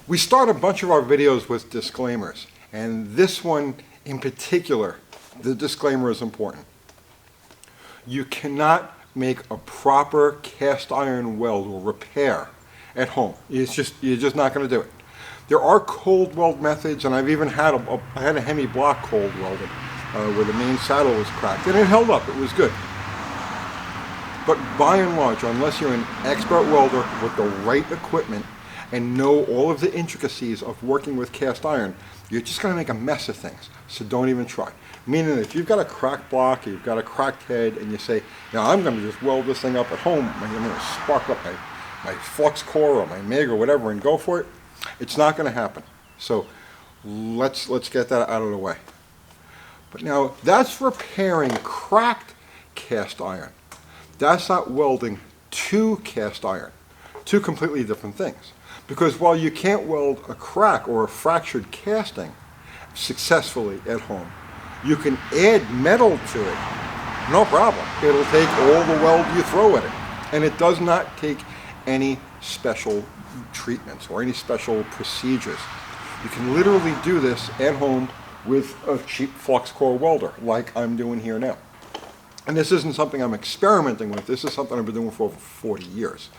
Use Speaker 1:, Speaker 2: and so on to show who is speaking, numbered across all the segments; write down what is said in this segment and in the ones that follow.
Speaker 1: We start a bunch of our videos with disclaimers, and this one in particular, the disclaimer is important. You cannot make a proper cast iron weld or repair at home. You're just not going to do it. There are cold weld methods, and I've even had a Hemi block cold welded where the main saddle was cracked, and it held up. It was good. But by and large, unless you're an expert welder with the right equipment and know all of the intricacies of working with cast iron, you're just going to make a mess of things. So don't even try. Meaning that if you've got a cracked block, or you've got a cracked head, and you say, I'm going to just weld this thing up at home, I'm going to spark up my flux core or my MIG or whatever and go for it, it's not going to happen. So let's get that out of the way. But now that's repairing cracked cast iron. That's not welding to cast iron. Two completely different things. Because while you can't weld a crack or a fractured casting successfully at home, you can add metal to it, no problem. It'll take all the weld you throw at it. And it does not take any special treatments or any special procedures. You can literally do this at home with a cheap flux core welder, like I'm doing here now. And this isn't something I'm experimenting with. This is something I've been doing for over 40 years.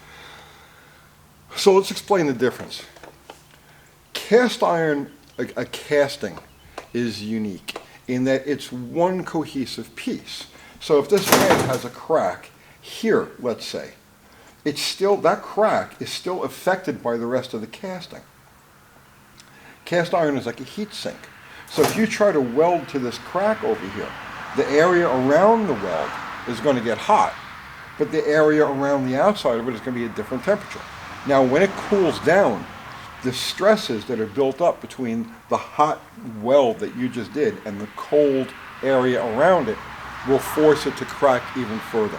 Speaker 1: So let's explain the difference. Cast iron, a casting, is unique in that it's one cohesive piece. So if this head has a crack here, let's say, that crack is still affected by the rest of the casting. Cast iron is like a heat sink. So if you try to weld to this crack over here, the area around the weld is going to get hot, but the area around the outside of it is going to be a different temperature. Now, when it cools down, the stresses that are built up between the hot weld that you just did and the cold area around it will force it to crack even further.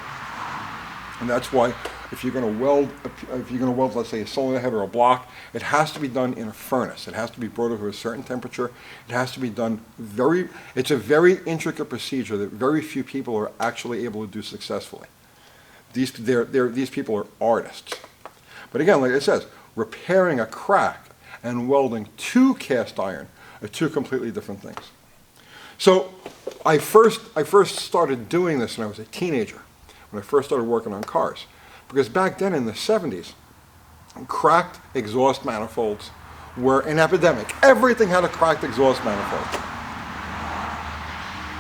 Speaker 1: And that's why if you're going to weld, let's say, a cylinder head or a block, it has to be done in a furnace. It has to be brought up to a certain temperature. It has to be done it's a very intricate procedure that very few people are actually able to do successfully. These people are artists. But again, like it says, repairing a crack and welding to cast iron are two completely different things. So I first started doing this when I was a teenager, when I first started working on cars. Because back then in the 70s, cracked exhaust manifolds were an epidemic. Everything had a cracked exhaust manifold.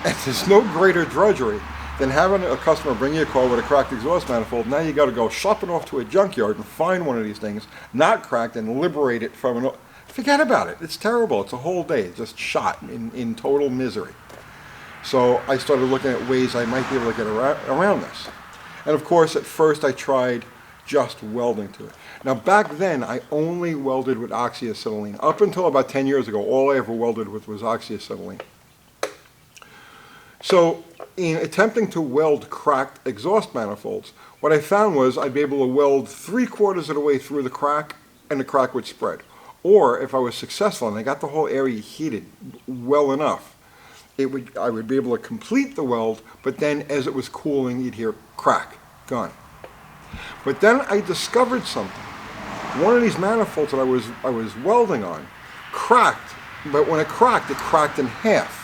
Speaker 1: And there's no greater drudgery than having a customer bring you a car with a cracked exhaust manifold. Now you got to go shopping off to a junkyard and find one of these things, not cracked, and liberate it from forget about it. It's terrible. It's a whole day just shot in total misery. So I started looking at ways I might be able to get around this. And of course, at first I tried just welding to it. Now back then, I only welded with oxyacetylene. Up until about 10 years ago, all I ever welded with was oxyacetylene. So in attempting to weld cracked exhaust manifolds, what I found was I'd be able to weld 3/4 of the way through the crack and the crack would spread. Or if I was successful and I got the whole area heated well enough, I would be able to complete the weld, but then as it was cooling, you'd hear crack, gone. But then I discovered something. One of these manifolds that I was welding on cracked, but when it cracked in half.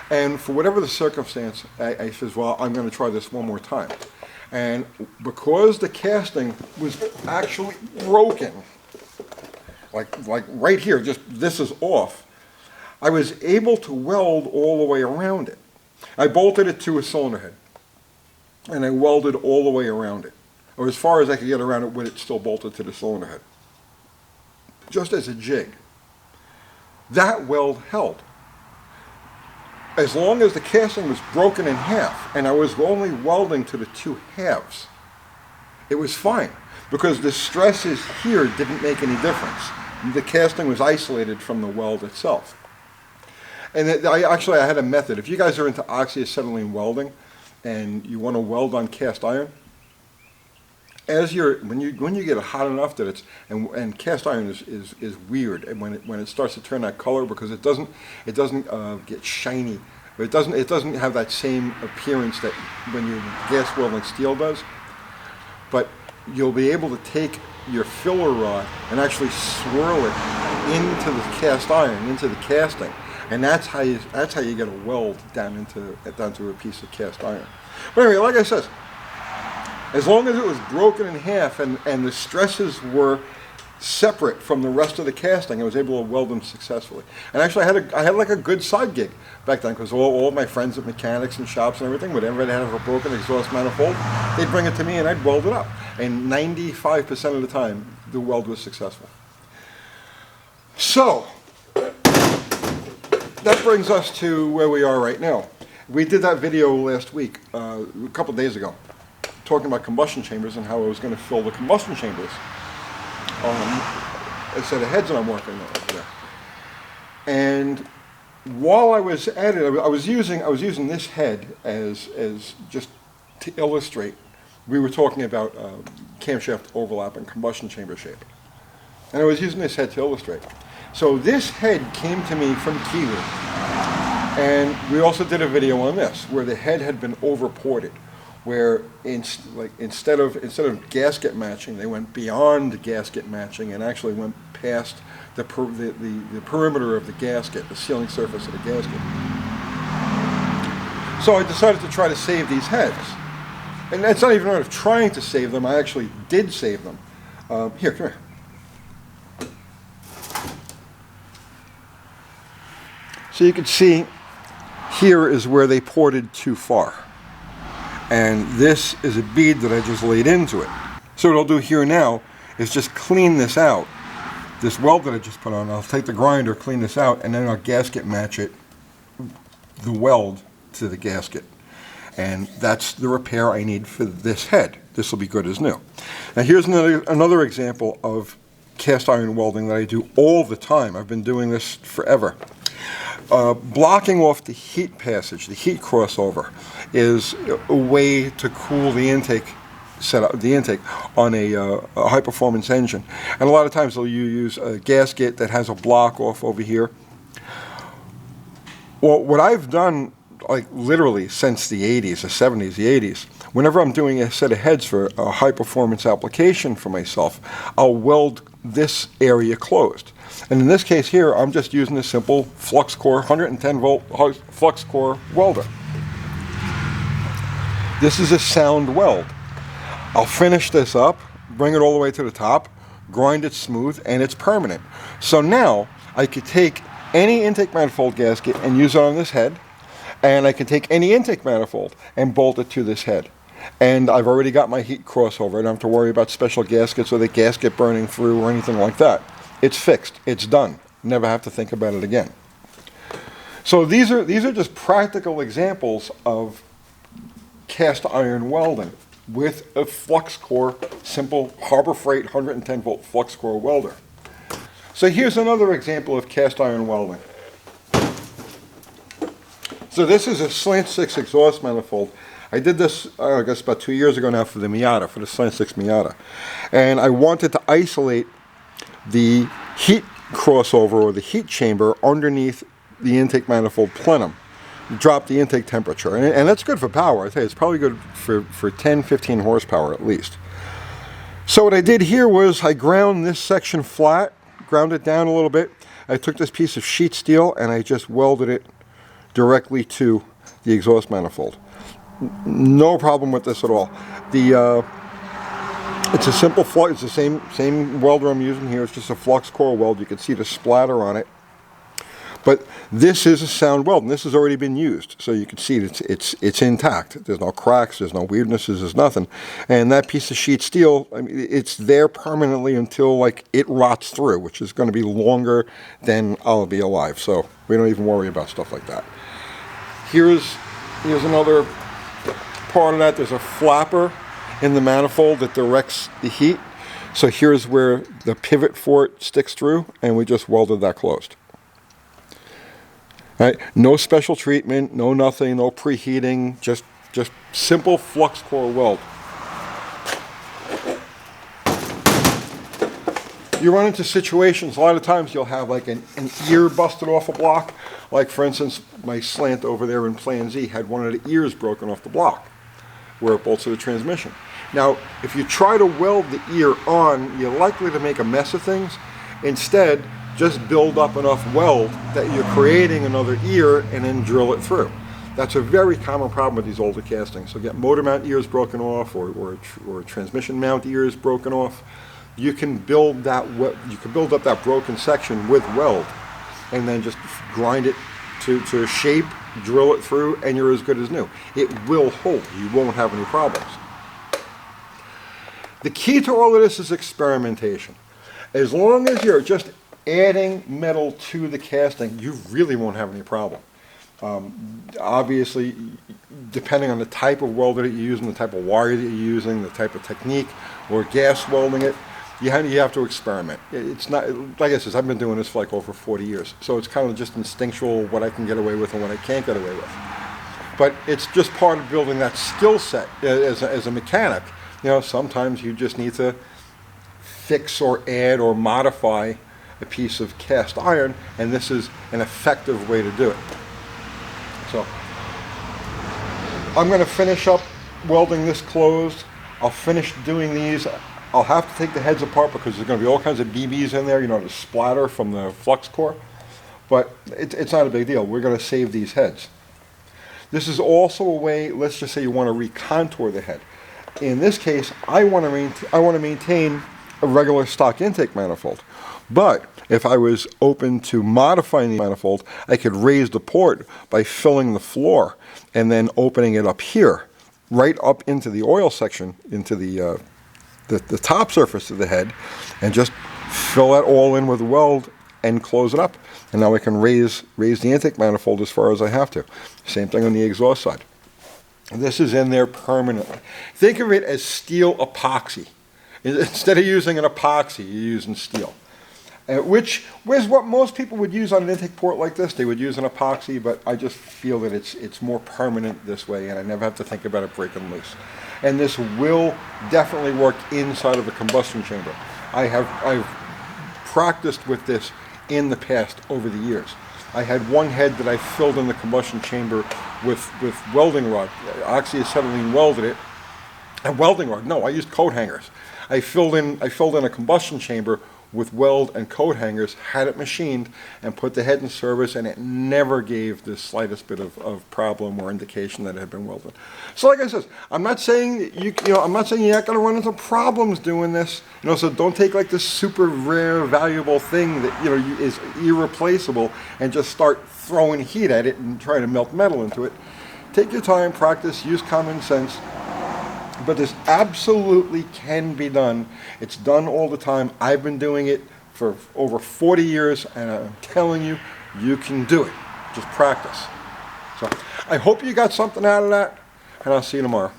Speaker 1: And for whatever the circumstance, I says, well, I'm going to try this one more time. And because the casting was actually broken, like right here, just this is off, I was able to weld all the way around it. I bolted it to a cylinder head, and I welded all the way around it, or as far as I could get around it with it still bolted to the cylinder head, just as a jig. That weld held. As long as the casting was broken in half, and I was only welding to the two halves, it was fine, because the stresses here didn't make any difference. The casting was isolated from the weld itself. And I had a method. If you guys are into oxyacetylene welding and you want to weld on cast iron, when you get it hot enough that and cast iron is weird, and when it starts to turn that color, because it doesn't get shiny, but it doesn't have that same appearance that when you gas welding steel does. But you'll be able to take your filler rod and actually swirl it into the cast iron, into the casting, and that's how you get a weld down to a piece of cast iron. But anyway, like I said, as long as it was broken in half and the stresses were separate from the rest of the casting, I was able to weld them successfully. And actually, I had like a good side gig back then, because all of my friends at mechanics and shops and everything, whenever they had a broken exhaust manifold, they'd bring it to me and I'd weld it up. And 95% of the time, the weld was successful. So, that brings us to where we are right now. We did that video last week, a couple of days ago, talking about combustion chambers and how I was going to fill the combustion chambers. A set of heads that I'm working on over there. And while I was at it, I was using this head as just to illustrate. We were talking about camshaft overlap and combustion chamber shape. And I was using this head to illustrate. So this head came to me from Kiwi. And we also did a video on this, where the head had been over-ported, where instead of gasket matching, they went beyond gasket matching and actually went past the perimeter of the gasket, the sealing surface of the gasket. So I decided to try to save these heads. And that's not even out of trying to save them, I actually did save them. Here, come here. So you can see, here is where they ported too far. And this is a bead that I just laid into it. So what I'll do here now is just clean this out. This weld that I just put on, I'll take the grinder, clean this out, and then I'll gasket match it, the weld to the gasket. And that's the repair I need for this head. This will be good as new. Now here's another example of cast iron welding that I do all the time. I've been doing this forever. Blocking off the heat passage, the heat crossover, is a way to cool the intake on a high-performance engine. And a lot of times you use a gasket that has a block off over here. Well, what I've done, like literally since the 80s, the 70s, the 80s, whenever I'm doing a set of heads for a high-performance application for myself, I'll weld this area closed. And in this case here, I'm just using a simple flux core, 110 volt flux core welder. This is a sound weld. I'll finish this up, bring it all the way to the top, grind it smooth, and it's permanent. So now I could take any intake manifold gasket and use it on this head, and I can take any intake manifold and bolt it to this head. And I've already got my heat crossover. I don't have to worry about special gaskets or the gasket burning through or anything like that. It's fixed. It's done. Never have to think about it again. So these are just practical examples of cast iron welding with a flux core, simple Harbor Freight 110 volt flux core welder. So here's another example of cast iron welding. So this is a Slant 6 exhaust manifold. I did this, I guess, about 2 years ago now for the Miata, for the Slant 6 Miata. And I wanted to isolate the heat crossover or the heat chamber underneath the intake manifold plenum. Drop the intake temperature. And that's good for power. I tell you, it's probably good for 10, 15 horsepower at least. So what I did here was I ground this section flat, ground it down a little bit. I took this piece of sheet steel and I just welded it directly to the exhaust manifold. No problem with this at all. It's a simple flux. It's the same welder I'm using here. It's just a flux core weld. You can see the splatter on it. But this is a sound weld, and this has already been used. So you can see it's intact. There's no cracks. There's no weirdnesses. There's nothing. And that piece of sheet steel, I mean, it's there permanently until like it rots through, which is going to be longer than I'll be alive. So we don't even worry about stuff like that. Here's another part of that. There's a flapper in the manifold that directs the heat. So here's where the pivot for it sticks through, and we just welded that closed. All right, no special treatment, no nothing, no preheating, just simple flux core weld. You run into situations, a lot of times you'll have like an ear busted off a block. Like for instance, my Slant over there in Plan Z had one of the ears broken off the block where it bolts to the transmission. Now, if you try to weld the ear on, you're likely to make a mess of things. Instead, just build up enough weld that you're creating another ear and then drill it through. That's a very common problem with these older castings. So get motor mount ears broken off or transmission mount ears broken off. You can build that you can build up that broken section with weld and then just grind it to shape, drill it through, and you're as good as new. It will hold. You won't have any problems. The key to all of this is experimentation. As long as you're just adding metal to the casting, you really won't have any problem. Obviously, depending on the type of welder that you're using, the type of wire that you're using, the type of technique, or gas welding it, you have to experiment. It's not, like I said, I've been doing this for like over 40 years, so it's kind of just instinctual what I can get away with and what I can't get away with. But it's just part of building that skill set as a mechanic. You know, sometimes you just need to fix or add or modify a piece of cast iron, and this is an effective way to do it. So I'm going to finish up welding this closed. I'll finish doing these. I'll have to take the heads apart because there's going to be all kinds of BBs in there, you know, the splatter from the flux core. But it's not a big deal. We're going to save these heads. This is also a way, let's just say you want to recontour the head. In this case, I want to maintain a regular stock intake manifold. But if I was open to modifying the manifold, I could raise the port by filling the floor and then opening it up here, right up into the oil section, into the top surface of the head, and just fill that all in with weld and close it up. And now I can raise the intake manifold as far as I have to. Same thing on the exhaust side. This is in there permanently. Think of it as steel epoxy. Instead of using an epoxy, you're using steel. Which is what most people would use on an intake port like this. They would use an epoxy, but I just feel that it's more permanent this way, and I never have to think about it breaking loose. And this will definitely work inside of a combustion chamber. I've practiced with this in the past over the years. I had one head that I filled in the combustion chamber with welding rod. Oxyacetylene welded it. A welding rod? No, I used coat hangers. I filled in a combustion chamber with weld and coat hangers, had it machined, and put the head in service, and it never gave the slightest bit of problem or indication that it had been welded. So, like I said, I'm not saying I'm not saying you're not going to run into problems doing this. So don't take like this super rare, valuable thing that is irreplaceable and just start throwing heat at it and try to melt metal into it. Take your time, practice, use common sense. But this absolutely can be done. It's done all the time. I've been doing it for over 40 years, and I'm telling you, you can do it. Just practice. So I hope you got something out of that, and I'll see you tomorrow.